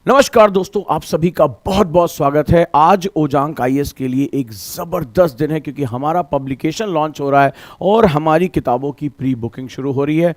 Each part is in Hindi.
नमस्कार दोस्तों, आप सभी का बहुत बहुत स्वागत है। आज ओजांक आईएएस के लिए एक ज़बरदस्त दिन है क्योंकि हमारा पब्लिकेशन लॉन्च हो रहा है और हमारी किताबों की प्री बुकिंग शुरू हो रही है।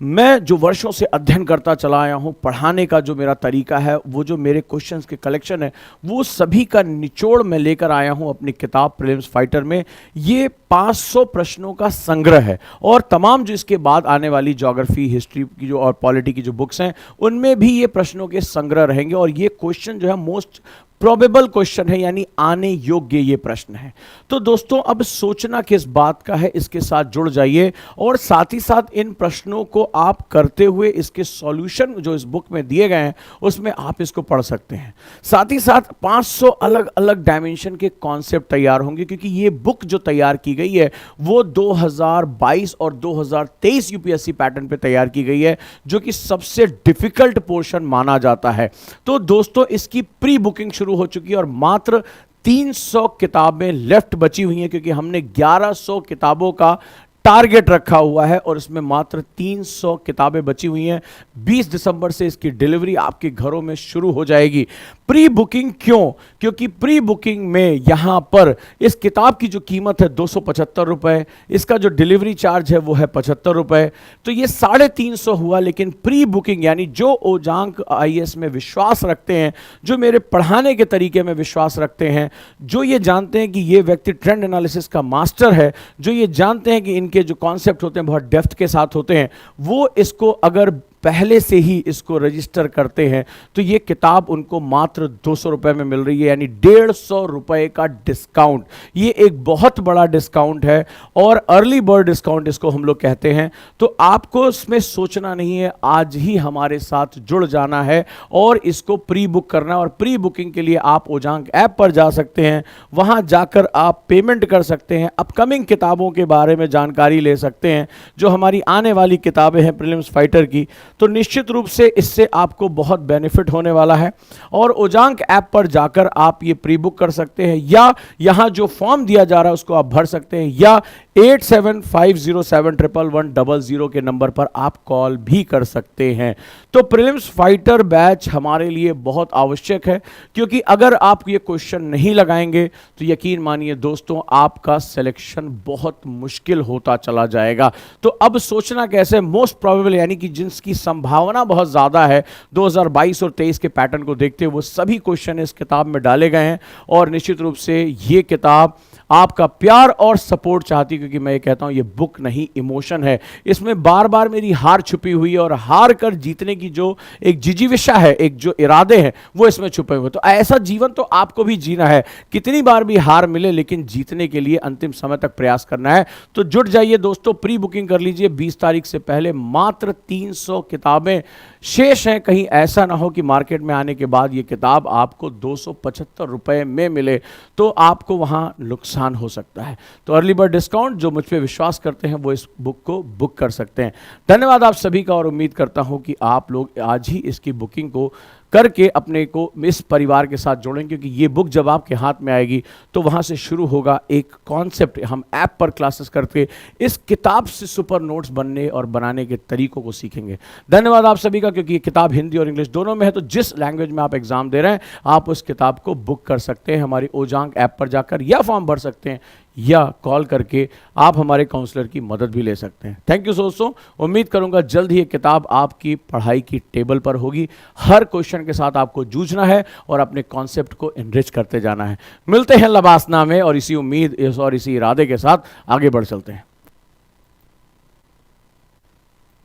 मैं जो वर्षों से अध्ययन करता चला आया हूँ, पढ़ाने का जो मेरा तरीका है, वो जो मेरे क्वेश्चंस के कलेक्शन है, वो सभी का निचोड़ मैं लेकर आया हूँ अपनी किताब प्रीलिम्स फाइटर में। ये 500 प्रश्नों का संग्रह है और तमाम जो इसके बाद आने वाली ज्योग्राफी, हिस्ट्री की जो और पॉलिटी की जो बुक्स हैं, उनमें भी ये प्रश्नों के संग्रह रहेंगे और ये क्वेश्चन जो है मोस्ट प्रोबेबल क्वेश्चन है, यानी आने योग्य ये प्रश्न है। तो दोस्तों, अब सोचना किस बात का है, इसके साथ जुड़ जाइए और साथ ही साथ इन प्रश्नों को आप करते हुए इसके सॉल्यूशन जो इस बुक में दिए गए हैं उसमें आप इसको पढ़ सकते हैं। साथ ही साथ 500 अलग अलग डायमेंशन के कॉन्सेप्ट तैयार होंगे क्योंकि ये बुक जो तैयार की गई है वो 2022 और 2023 यूपीएससी पैटर्न पे तैयार की गई है, जो कि सबसे डिफिकल्ट पोर्शन माना जाता है। तो दोस्तों, इसकी प्री बुकिंग शुरू हो चुकी है और मात्र 300 किताबें लेफ्ट बची हुई हैं क्योंकि हमने 1100 किताबों का टारगेट रखा हुआ है और इसमें मात्र 300 किताबें बची हुई हैं। 20 दिसंबर से इसकी डिलीवरी आपके घरों में शुरू हो जाएगी। प्री बुकिंग क्यों? क्योंकि प्री बुकिंग में यहां पर इस किताब की जो कीमत है 275 रुपए, इसका जो डिलीवरी चार्ज है वो है 75 रुपए, तो ये 350 हुआ। लेकिन प्री बुकिंग यानी जो ओजांक आईएएस में विश्वास रखते हैं, जो मेरे पढ़ाने के तरीके में विश्वास रखते हैं, जो ये जानते हैं कि ये व्यक्ति ट्रेंड एनालिसिस का मास्टर है, जो ये जानते हैं कि इनके जो कॉन्सेप्ट होते हैं बहुत डेप्थ के साथ होते हैं, वो इसको अगर पहले से ही इसको रजिस्टर करते हैं तो ये किताब उनको मात्र 200 रुपए में मिल रही है, यानी 150 रुपए का डिस्काउंट। ये एक बहुत बड़ा डिस्काउंट है और अर्ली बर्ड डिस्काउंट इसको हम लोग कहते हैं। तो आपको इसमें सोचना नहीं है, आज ही हमारे साथ जुड़ जाना है और इसको प्री बुक करना है। और प्री बुकिंग के लिए आप ओजांक ऐप पर जा सकते हैं, वहां जाकर आप पेमेंट कर सकते हैं, अपकमिंग किताबों के बारे में जानकारी ले सकते हैं, जो हमारी आने वाली किताबें हैं प्रीलिम्स फाइटर की। तो निश्चित रूप से इससे आपको बहुत बेनिफिट होने वाला है और ओजांक ऐप पर जाकर आप ये प्री बुक कर सकते हैं या यहां जो फॉर्म दिया जा रहा है उसको आप भर सकते हैं या 8750711100 के नंबर पर आप कॉल भी कर सकते हैं। तो प्रीलिम्स फाइटर बैच हमारे लिए बहुत आवश्यक है क्योंकि अगर आप ये क्वेश्चन नहीं लगाएंगे तो यकीन मानिए दोस्तों, आपका सिलेक्शन बहुत मुश्किल होता चला जाएगा। तो अब सोचना कैसे, मोस्ट प्रोबेबल यानी कि जिसकी संभावना बहुत ज्यादा है 2022 और 23 के पैटर्न को देखते हुए, वो सभी क्वेश्चन इस किताब में डाले गए हैं और निश्चित रूप से ये किताब आपका प्यार और सपोर्ट चाहती है क्योंकि मैं ये कहता हूं ये बुक नहीं इमोशन है। इसमें बार बार मेरी हार छुपी हुई है और हार कर जीतने की जो एक जिजीविषा है, एक जो इरादे हैं, वो इसमें छुपे हुए। तो ऐसा जीवन तो आपको भी जीना है, कितनी बार भी हार मिले लेकिन जीतने के लिए अंतिम समय तक प्रयास करना है। तो जुट जाइए दोस्तों, प्री बुकिंग कर लीजिए 20 तारीख से पहले। मात्र 300 किताबें शेष हैं, कहीं ऐसा ना हो कि मार्केट में आने के बाद ये किताब आपको 275 रुपए में मिले तो आपको वहां नुकसान हो सकता है। तो अर्ली बर्ड डिस्काउंट, जो मुझ पे विश्वास करते हैं वो इस बुक को बुक कर सकते हैं। धन्यवाद आप सभी का और उम्मीद करता हूं कि आप लोग आज ही इसकी बुकिंग को करके अपने को इस परिवार के साथ जोड़ेंगे क्योंकि ये बुक जब आपके हाथ में आएगी तो वहाँ से शुरू होगा एक कॉन्सेप्ट। हम ऐप पर क्लासेस करके इस किताब से सुपर नोट्स बनने और बनाने के तरीकों को सीखेंगे। धन्यवाद आप सभी का, क्योंकि ये किताब हिंदी और इंग्लिश दोनों में है, तो जिस लैंग्वेज में आप एग्जाम दे रहे हैं आप उस किताब को बुक कर सकते हैं हमारी ओजांक ऐप पर जाकर, या फॉर्म भर सकते हैं या कॉल करके आप हमारे काउंसलर की मदद भी ले सकते हैं। थैंक यू दोस्तों, उम्मीद करूंगा जल्द ही ये किताब आपकी पढ़ाई की टेबल पर होगी। हर क्वेश्चन के साथ आपको जूझना है और अपने कॉन्सेप्ट को एनरिच करते जाना है। मिलते हैं लबासना में और इसी उम्मीद और इसी इरादे के साथ आगे बढ़ चलते हैं।